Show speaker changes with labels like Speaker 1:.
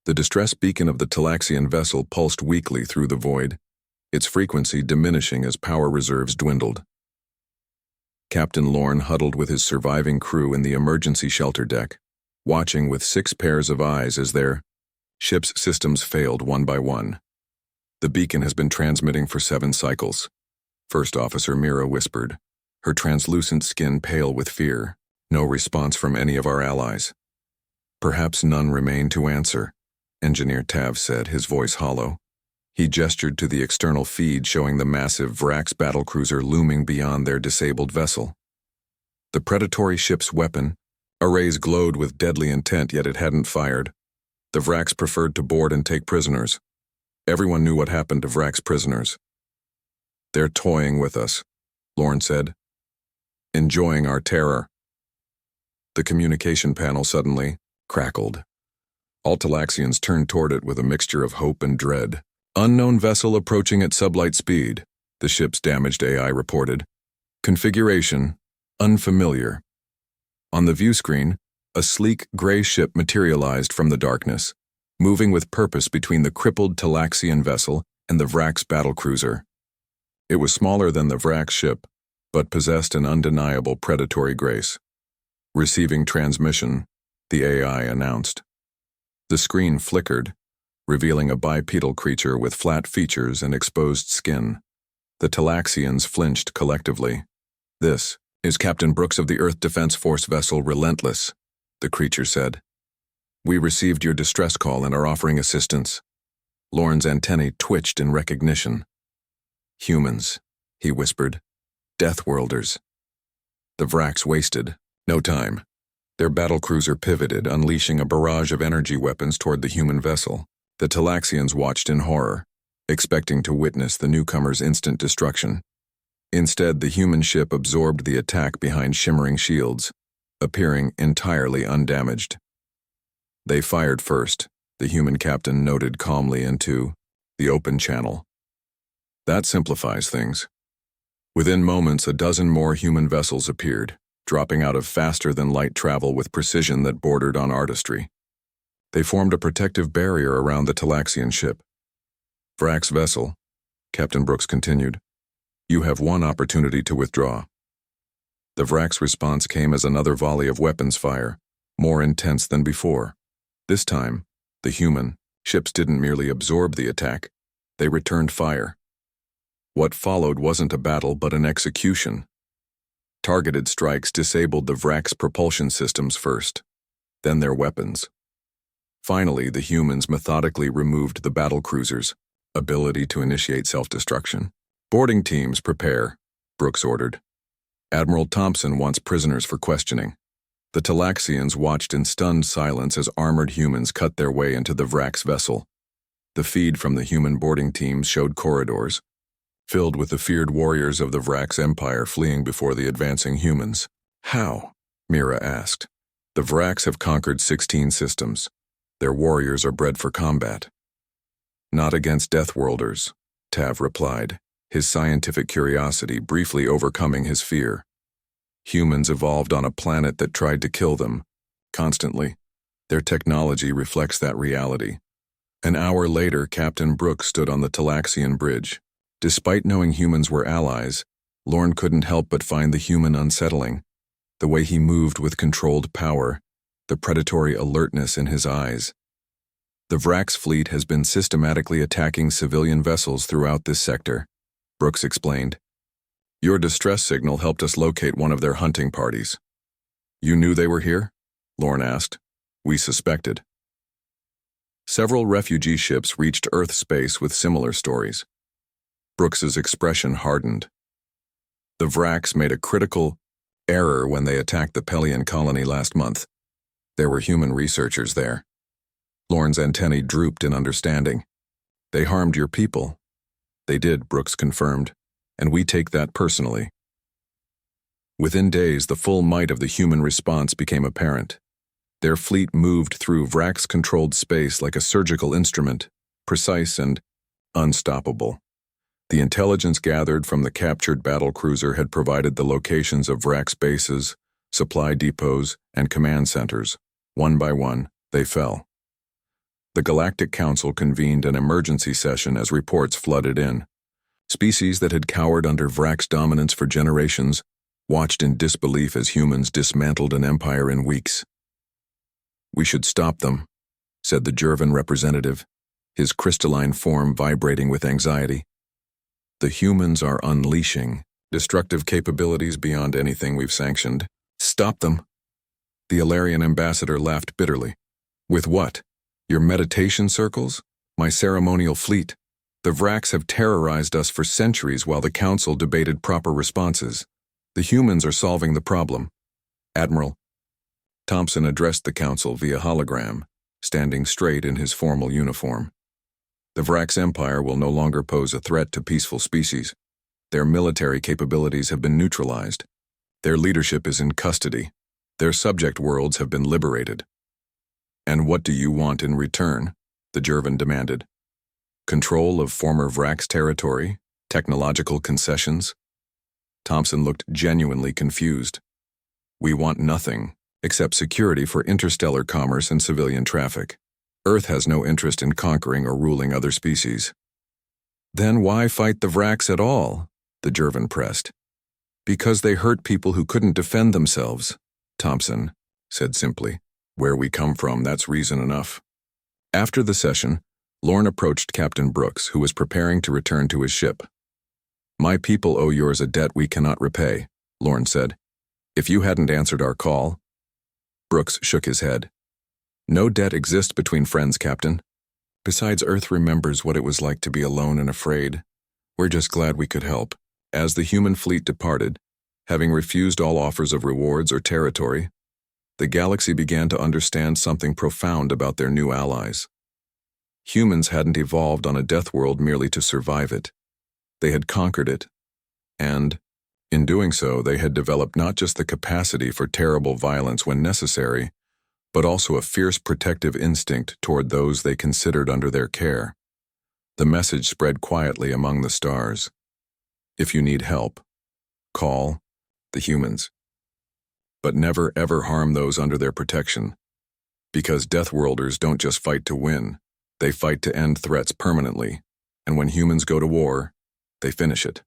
Speaker 1: The distress beacon of the Talaxian vessel pulsed weakly through the void, its frequency diminishing as power reserves dwindled. Captain Lorne huddled with his surviving crew in the emergency shelter deck, watching with 6 pairs of eyes as their ship's systems failed one by one. "The beacon has been transmitting for 7 cycles," First Officer Mira whispered, her translucent skin pale with fear. "No response from any of our allies." "Perhaps none remain to answer," Engineer Tav said, his voice hollow. He gestured to the external feed showing the massive Vrax battlecruiser looming beyond their disabled vessel. The predatory ship's weapon, a rays glowed with deadly intent, yet it hadn't fired. The Vrax preferred to board and take prisoners. Everyone knew what happened to Vrax prisoners. "They're toying with us," Lorne said. "Enjoying our terror." The communication panel suddenly crackled. All Talaxians turned toward it with a mixture of hope and dread. "Unknown vessel approaching at sublight speed," the ship's damaged AI reported. "Configuration, unfamiliar." On the view screen, a sleek gray ship materialized from the darkness, moving with purpose between the crippled Talaxian vessel and the Vrax battlecruiser. It was smaller than the Vrax ship, but possessed an undeniable predatory grace. "Receiving transmission," the AI announced. The screen flickered, revealing a bipedal creature with flat features and exposed skin. The Talaxians flinched collectively. "This is Captain Brooks of the Earth Defense Force vessel Relentless," the creature said. "We received your distress call and are offering assistance." Lorne's antennae twitched in recognition. "Humans," he whispered. "Deathworlders." The Vrax wasted no time. Their battlecruiser pivoted, unleashing a barrage of energy weapons toward the human vessel. The Talaxians watched in horror, expecting to witness the newcomer's instant destruction. Instead, the human ship absorbed the attack behind shimmering shields, appearing entirely undamaged. "They fired first," the human captain noted calmly into the open channel. "That simplifies things." Within moments, a dozen more human vessels appeared, dropping out of faster-than-light travel with precision that bordered on artistry. They formed a protective barrier around the Talaxian ship. "Vrax vessel," Captain Brooks continued, "you have one opportunity to withdraw." The Vrax response came as another volley of weapons fire, more intense than before. This time, the human ships didn't merely absorb the attack, they returned fire. What followed wasn't a battle but an execution. Targeted strikes disabled the Vrax propulsion systems first, then their weapons. Finally, the humans methodically removed the battlecruiser's ability to initiate self-destruction. "Boarding teams, prepare," Brooks ordered. "Admiral Thompson wants prisoners for questioning." The Talaxians watched in stunned silence as armored humans cut their way into the Vrax vessel. The feed from the human boarding teams showed corridors, filled with the feared warriors of the Vrax Empire fleeing before the advancing humans. "How?" Mira asked. "The Vrax have conquered 16 systems. Their warriors are bred for combat." "Not against Deathworlders," Tav replied, his scientific curiosity briefly overcoming his fear. "Humans evolved on a planet that tried to kill them, constantly. Their technology reflects that reality." An hour later, Captain Brooks stood on the Talaxian bridge. Despite knowing humans were allies, Lorne couldn't help but find the human unsettling. The way he moved with controlled power, the predatory alertness in his eyes. "The Vrax fleet has been systematically attacking civilian vessels throughout this sector," Brooks explained. "Your distress signal helped us locate one of their hunting parties." "You knew they were here?" Lorne asked. "We suspected." Several refugee ships reached Earth space with similar stories. Brooks's expression hardened. "The Vrax made a critical error when they attacked the Pelian colony last month. There were human researchers there." Lorne's antennae drooped in understanding. "They harmed your people." "They did," Brooks confirmed, "and we take that personally." Within days, the full might of the human response became apparent. Their fleet moved through Vrax-controlled space like a surgical instrument, precise and unstoppable. The intelligence gathered from the captured battlecruiser had provided the locations of Vrax bases, supply depots, and command centers. One by one, they fell. The Galactic Council convened an emergency session as reports flooded in. Species that had cowered under Vrax's dominance for generations watched in disbelief as humans dismantled an empire in weeks. "We should stop them," said the Jervan representative, his crystalline form vibrating with anxiety. "The humans are unleashing destructive capabilities beyond anything we've sanctioned. Stop them." The Alarian ambassador laughed bitterly. "With what? Your meditation circles? My ceremonial fleet? The Vrax have terrorized us for centuries while the Council debated proper responses. The humans are solving the problem. Admiral." Thompson addressed the Council via hologram, standing straight in his formal uniform. "The Vrax Empire will no longer pose a threat to peaceful species. Their military capabilities have been neutralized. Their leadership is in custody. Their subject worlds have been liberated." "And what do you want in return?" the Jervan demanded. "Control of former Vrax territory? Technological concessions?" Thompson looked genuinely confused. "We want nothing except security for interstellar commerce and civilian traffic. Earth has no interest in conquering or ruling other species." "Then why fight the Vrax at all?" the Jervan pressed. "Because they hurt people who couldn't defend themselves," Thompson said simply. "Where we come from, that's reason enough." After the session, Lorne approached Captain Brooks, who was preparing to return to his ship. "My people owe yours a debt we cannot repay," Lorne said. "If you hadn't answered our call—" Brooks shook his head. "No debt exists between friends, Captain. Besides, Earth remembers what it was like to be alone and afraid. We're just glad we could help." As the human fleet departed, having refused all offers of rewards or territory, the galaxy began to understand something profound about their new allies. Humans hadn't evolved on a death world merely to survive it. They had conquered it, and, in doing so, they had developed not just the capacity for terrible violence when necessary, but also a fierce protective instinct toward those they considered under their care. The message spread quietly among the stars. If you need help, call the humans. But never ever harm those under their protection. Because Deathworlders don't just fight to win, they fight to end threats permanently, and when humans go to war, they finish it.